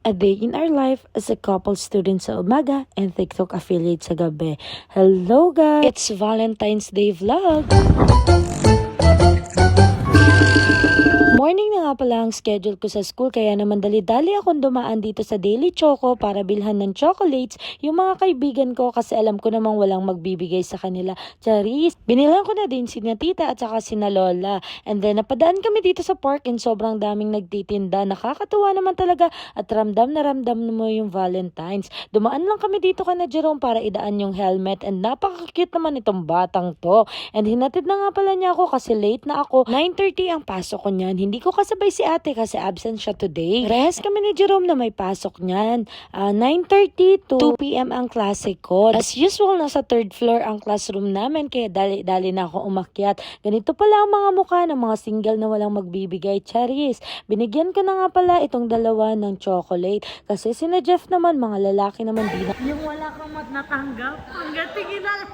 A day in our life as a couple student sa umaga and TikTok affiliate sa gabi. Hello guys! It's Valentine's Day vlog! Morning na nga pala ang schedule ko sa school kaya naman dali-dali akong dumaan dito sa Daily Choco para bilhan ng chocolates yung mga kaibigan ko kasi alam ko namang walang magbibigay sa kanila. Charis! Binilang ko na din sina tita at saka sina lola. And then napadaan kami dito sa park and sobrang daming nagtitinda. Nakakatuwa naman talaga at ramdam na ramdam mo yung Valentine's. Dumaan lang kami dito kana Jerome para idaan yung helmet and napaka-cute naman itong batang to. And hinatid na nga pala niya ako kasi late na ako. 9:30 ang pasok ko niyan. Hindi ko kasabay si ate kasi absent siya today. Rehas kami ni Jerome na may pasok niyan. 9:30 to 2 p.m. ang klase ko. As usual, nasa third floor ang classroom namin kaya dali-dali na ako umakyat. Ganito pala ang mga mukha ng mga single na walang magbibigay. Charis, binigyan ko na nga pala itong dalawa ng chocolate. Kasi sina Jeff naman, mga lalaki naman din. Yung wala kang natanggap, hanggang tingin na lang.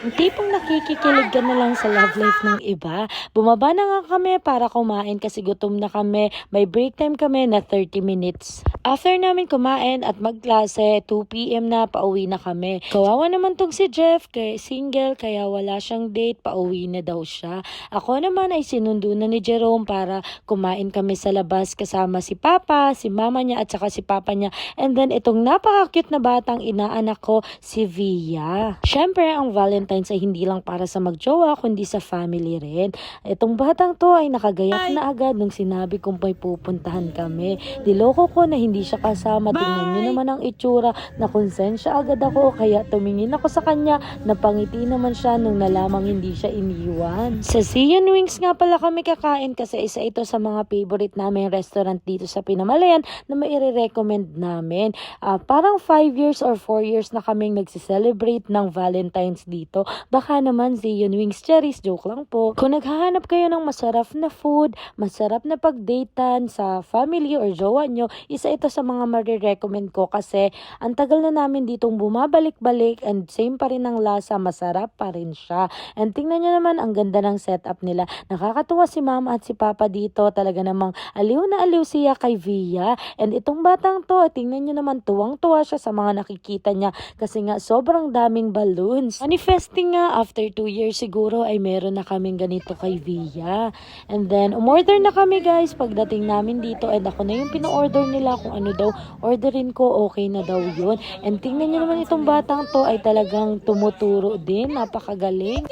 Yung tipong nakikikilig ka na lang sa love life ng iba. Bumaba na nga kami para kumain kasi gutom na kami. May break time kami na 30 minutes. After namin kumain at magklase, 2 p.m. na, pauwi na kami. Kawawa naman tong si Jeff, kay single, kaya wala siyang date, pauwi na daw siya. Ako naman ay sinundo na ni Jerome para kumain kami sa labas kasama si Papa, si Mama niya at saka si Papa niya. And then itong napaka-cute na batang inaanak ko, si Via. Syempre, ang Valentine's ay hindi lang para sa magjowa, kundi sa family rin. Itong batang to ay nakagayak na agad nung sinabi kong may pupuntahan kami. Diloko ko na hindi siya kasama. Tingnan nyo naman ang itsura. Nakonsensya agad ako kaya tumingin ako sa kanya. Napangiti naman siya nung nalamang hindi siya iniwan. Sa Zion Wings nga pala kami kakain kasi isa ito sa mga favorite namin restaurant dito sa Pinamalayan na maire-recommend namin. Parang 5 years or 4 years na kaming nagsiselebrate ng Valentine's dito. Baka naman Zion Wings, Charis, joke lang po. Kung naghahanap kayo ng masarap na food, masarap na pagdatean sa family or jowa nyo, isa ito sa mga marirecommend ko kasi ang tagal na namin ditong bumabalik-balik and same pa rin ang lasa, masarap pa rin siya. And tingnan nyo naman, ang ganda ng setup nila. Nakakatuwa si Mama at si Papa dito. Talaga namang aliw na aliw siya kay Via. And itong batang to, tingnan nyo naman, tuwang-tuwa siya sa mga nakikita niya kasi nga sobrang daming balloons. Manifesting nga, after 2 years siguro ay meron na kaming ganito kay Via. And then, umorder na kami guys pagdating namin dito and ako na yung pino-order nila kung ano daw orderin ko, okay na daw yun. And tingnan nyo naman itong batang to ay talagang tumuturo din, napakagaling.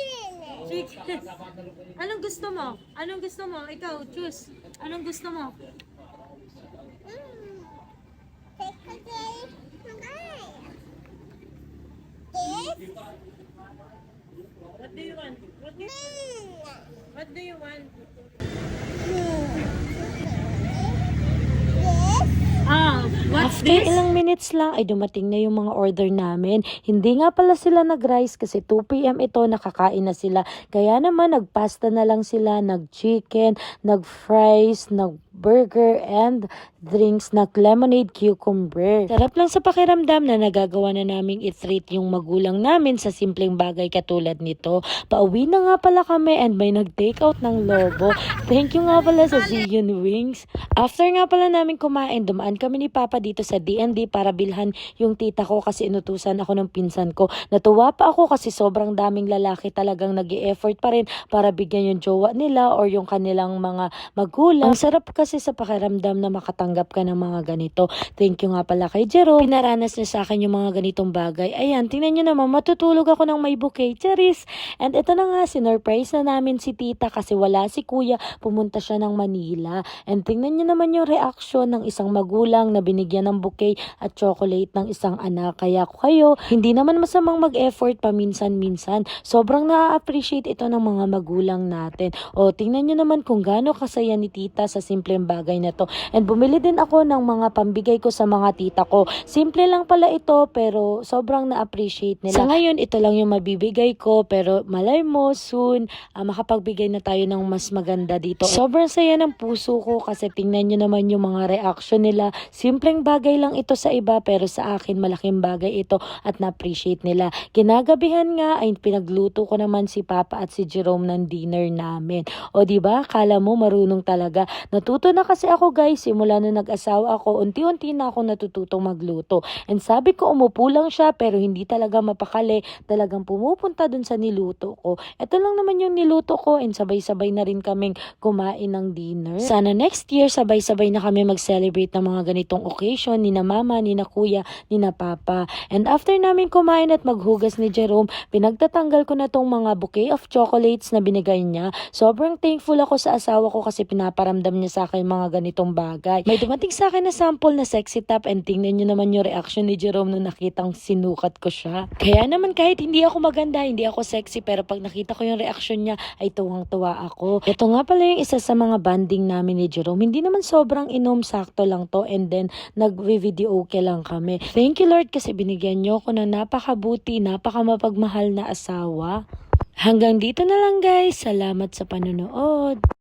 Anong gusto mo? Anong gusto mo? Ikaw, choose. Anong gusto mo? What do you want? What do you want? What's After ilang minutes lang ay dumating na yung mga order namin. Hindi nga pala sila nag-rice kasi 2 p.m. ito, nakakain na sila. Kaya naman nagpasta na lang sila, nag-chicken, nag-fries, nag-burger, and drinks na lemonade cucumber. Sarap lang sa pakiramdam na nagagawa na naming i-treat yung magulang namin sa simpleng bagay katulad nito. Pauwi na nga pala kami and may nag-take out ng lobo. Thank you nga pala sa Zion Wings. After nga pala namin kumain, dumaan kami ni Papa dito sa D&D para bilhan yung tita ko kasi inutusan ako ng pinsan ko. Natuwa pa ako kasi sobrang daming lalaki talagang nag-i-effort pa rin para bigyan yung jowa nila or yung kanilang mga magulang. Ang sarap kasi sa pakiramdam na makatanggap ka ng mga ganito. Thank you nga pala kay Jero. Pinaranas niya sa akin yung mga ganitong bagay. Ayan, tingnan nyo naman, matutulog ako ng may bouquet. Charis! And ito na nga, sinurprise na namin si tita kasi wala si kuya. Pumunta siya ng Manila. And tingnan nyo naman yung reaction ng isang magulang na binigyan ng bouquet at chocolate ng isang anak. Kaya kayo, hindi naman masamang mag-effort paminsan-minsan. Sobrang na-appreciate ito ng mga magulang natin. O, tingnan nyo naman kung gaano kasaya ni tita sa simple simpleng bagay na to. And bumili din ako ng mga pambigay ko sa mga tita ko. Simple lang pala ito pero sobrang na-appreciate nila. Sa ngayon, ito lang yung mabibigay ko pero malay mo soon makapagbigay na tayo ng mas maganda dito. Sobrang saya ng puso ko kasi tingnan nyo naman yung mga reaction nila. Simpleng bagay lang ito sa iba pero sa akin malaking bagay ito at na-appreciate nila. Kinagabihan nga ay pinagluto ko naman si Papa at si Jerome ng dinner namin. O diba, kala mo marunong talaga. Natuto na kasi ako guys, simula nung nag-asawa ako, unti-unti na ako natututong magluto. And sabi ko umupo lang siya pero hindi talaga mapakali. Talagang pumupunta dun sa niluto ko. Ito lang naman yung niluto ko and sabay-sabay na rin kaming kumain ng dinner. Sana next year sabay-sabay na kami mag-celebrate ng mga ganitong occasion ni na mama, ni na kuya, ni na papa. And after namin kumain at maghugas ni Jerome, pinagtatanggal ko na tong mga bouquet of chocolates na binigay niya. Sobrang thankful ako sa asawa ko kasi pinaparamdam niya sa akin mga ganitong bagay. May dumating sa akin na sample na sexy top and tingnan nyo naman yung reaction ni Jerome nung nakitang sinukat ko siya. Kaya naman kahit hindi ako maganda, hindi ako sexy, pero pag nakita ko yung reaction niya ay tuwang-tuwa ako. Ito nga pala yung isa sa mga banding namin ni Jerome. Hindi naman sobrang inom, sakto lang to and then nag-video okay lang kami. Thank you Lord kasi binigyan nyo ko ng napakabuti, napakamapagmahal na asawa. Hanggang dito na lang guys. Salamat sa panonood.